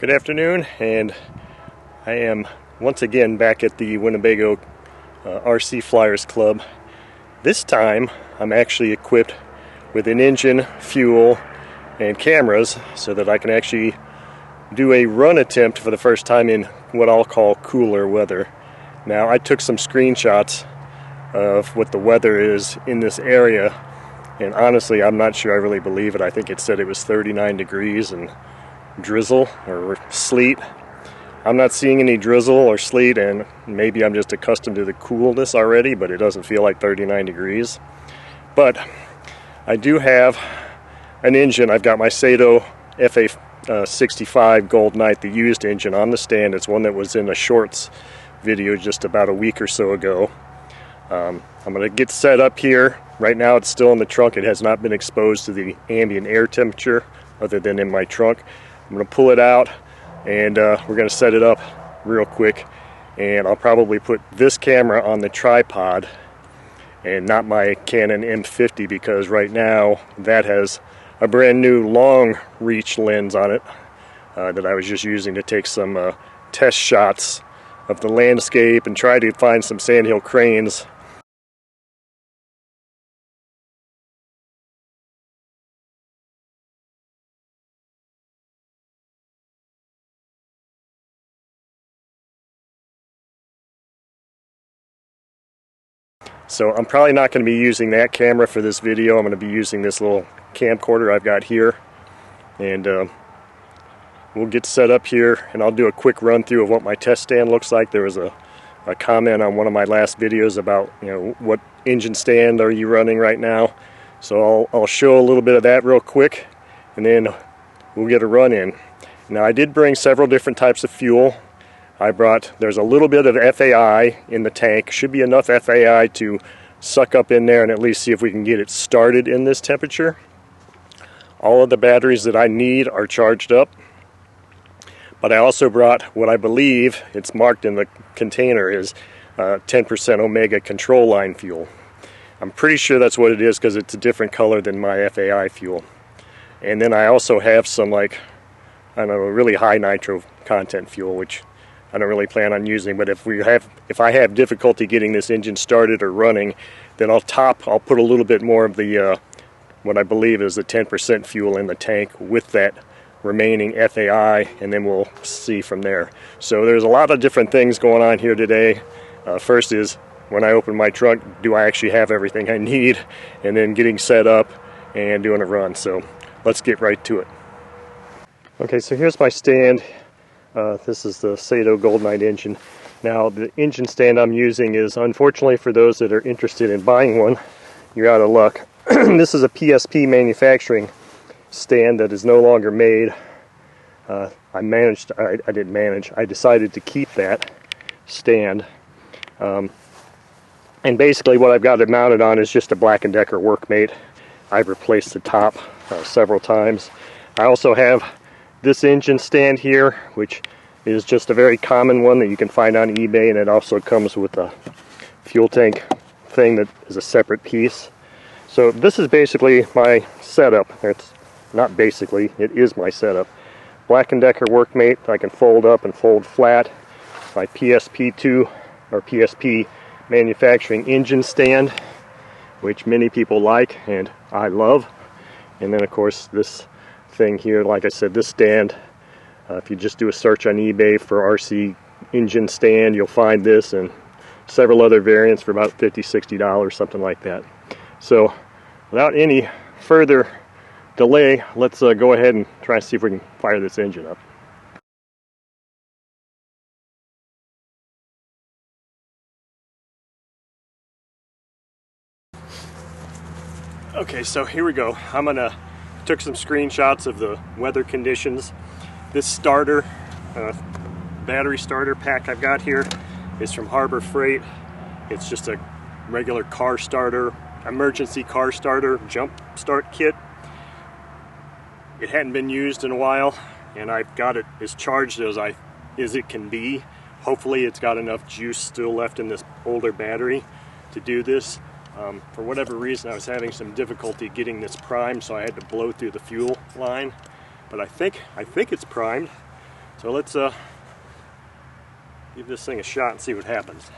Good afternoon, and I am once again back at the Winnebago RC Flyers Club. This time I'm actually equipped with an engine, fuel, and cameras so that I can actually do a run attempt for the first time in what I'll call cooler weather. Now, I took some screenshots of what the weather is in this area, and honestly I'm not sure I really believe it. I think it said it was 39 degrees and drizzle or sleet. I'm not seeing any drizzle or sleet, and maybe I'm just accustomed to the coolness already, but it doesn't feel like 39 degrees. But I do have an engine. I've got my Saito FA65 Gold Knight, the used engine, on the stand. It's one that was in a shorts video just about a week or so ago. I'm going to get set up here. Right now it's still in the trunk. It has not been exposed to the ambient air temperature other than in my trunk. I'm going to pull it out, and we're going to set it up real quick, and I'll probably put this camera on the tripod and not my Canon M50, because right now that has a brand new long reach lens on it that I was just using to take some test shots of the landscape and try to find some sandhill cranes. So I'm probably not going to be using that camera for this video. I'm going to be using this little camcorder I've got here, and we'll get set up here and I'll do a quick run through of what my test stand looks like. There was a comment on one of my last videos about, what engine stand are you running right now. So I'll show a little bit of that real quick, and then we'll get a run in. Now, I did bring several different types of fuel. There's a little bit of FAI in the tank. Should be enough FAI to suck up in there and at least see if we can get it started in this temperature. All of the batteries that I need are charged up. But I also brought what I believe, it's marked in the container, is 10% Omega control line fuel. I'm pretty sure that's what it is because it's a different color than my FAI fuel. And then I also have some, really high nitro content fuel, which I don't really plan on using. But if I have difficulty getting this engine started or running, then I'll put a little bit more of the what I believe is the 10% fuel in the tank with that remaining FAI, and then we'll see from there. So there's a lot of different things going on here today. First is, when I open my trunk, do I actually have everything I need? And then getting set up and doing a run. So let's get right to it. Okay, so here's my stand. This is the Saito Gold Knight engine. Now, the engine stand I'm using is, unfortunately for those that are interested in buying one, you're out of luck. This is a PSP manufacturing stand that is no longer made. I decided to keep that stand. And basically what I've got it mounted on is just a Black & Decker Workmate. I've replaced the top several times. I also have this engine stand here, which is just a very common one that you can find on eBay, and it also comes with a fuel tank thing that is a separate piece. So this is basically my setup. It's not basically, it is my setup. Black & Decker Workmate I can fold up and fold flat. My PSP2 or PSP manufacturing engine stand, which many people like and I love. And then of course this thing here, like I said, this stand, if you just do a search on eBay for RC engine stand, you'll find this and several other variants for about $50–60, something like that. So without any further delay, let's go ahead and try and see if we can fire this engine up. Okay, so here we go. Took some screenshots of the weather conditions. This starter, battery starter pack I've got here is from Harbor Freight. It's just a regular car starter, emergency car starter jump start kit. It hadn't been used in a while, and I've got it as charged as it can be. Hopefully it's got enough juice still left in this older battery to do this. For whatever reason, I was having some difficulty getting this primed, so I had to blow through the fuel line. But I think it's primed. So let's give this thing a shot and see what happens.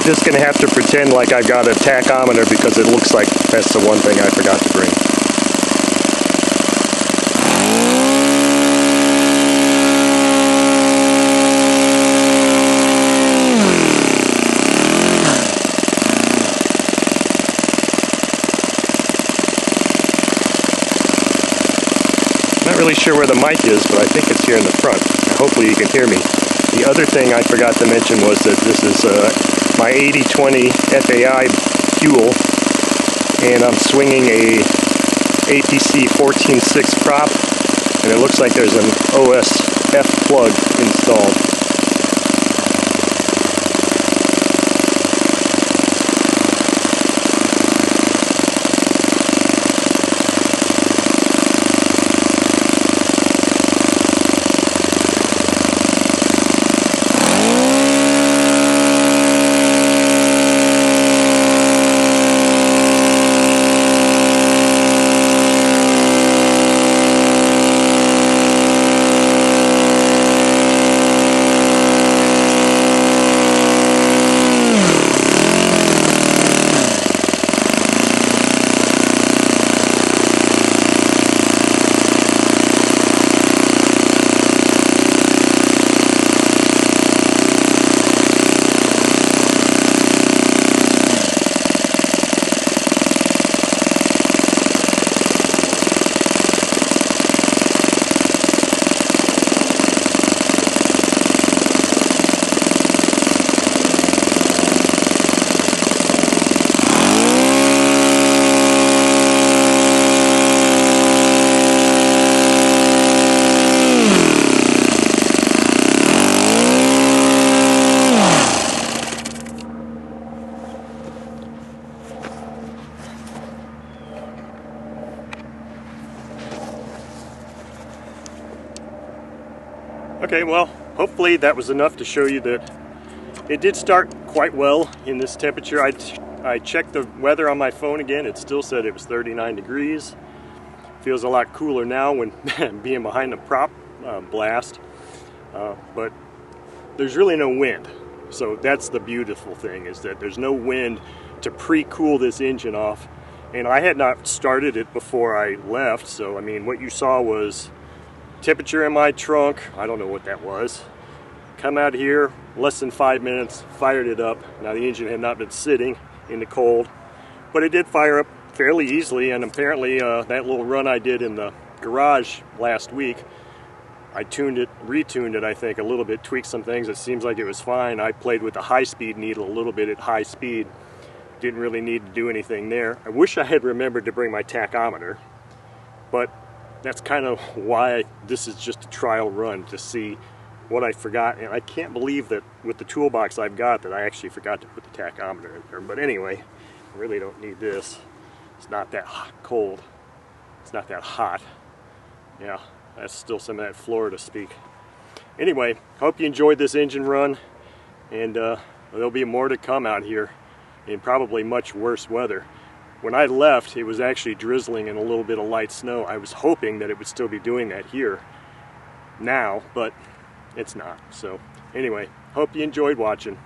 Just gonna have to pretend like I've got a tachometer because it looks like that's the one thing I forgot to bring. Not really sure where the mic is, but I think it's here in the front. Hopefully you can hear me. The other thing I forgot to mention was that this is my 80/20 FAI fuel, and I'm swinging a APC 14.6 prop, and it looks like there's an OSF plug installed. Okay, well, hopefully that was enough to show you that it did start quite well in this temperature. I checked the weather on my phone again. It still said it was 39 degrees. Feels a lot cooler now when being behind the prop blast, but there's really no wind. So that's the beautiful thing, is that there's no wind to pre-cool this engine off. And I had not started it before I left, so I mean, what you saw was temperature in my trunk. I don't know what that was. Come out here, less than 5 minutes, fired it up. Now the engine had not been sitting in the cold, but it did fire up fairly easily, and apparently that little run I did in the garage last week, I tuned it, retuned it I think a little bit, tweaked some things. It seems like it was fine. I played with the high-speed needle a little bit at high speed. Didn't really need to do anything there. I wish I had remembered to bring my tachometer, but that's kind of why this is just a trial run, to see what I forgot. And I can't believe that with the toolbox I've got that I actually forgot to put the tachometer in there. But anyway, I really don't need this. It's not that cold. It's not that hot. Yeah, that's still some of that Florida speak. Anyway, hope you enjoyed this engine run, and there'll be more to come out here in probably much worse weather. When I left, it was actually drizzling and a little bit of light snow. I was hoping that it would still be doing that here now, but it's not. So anyway, hope you enjoyed watching.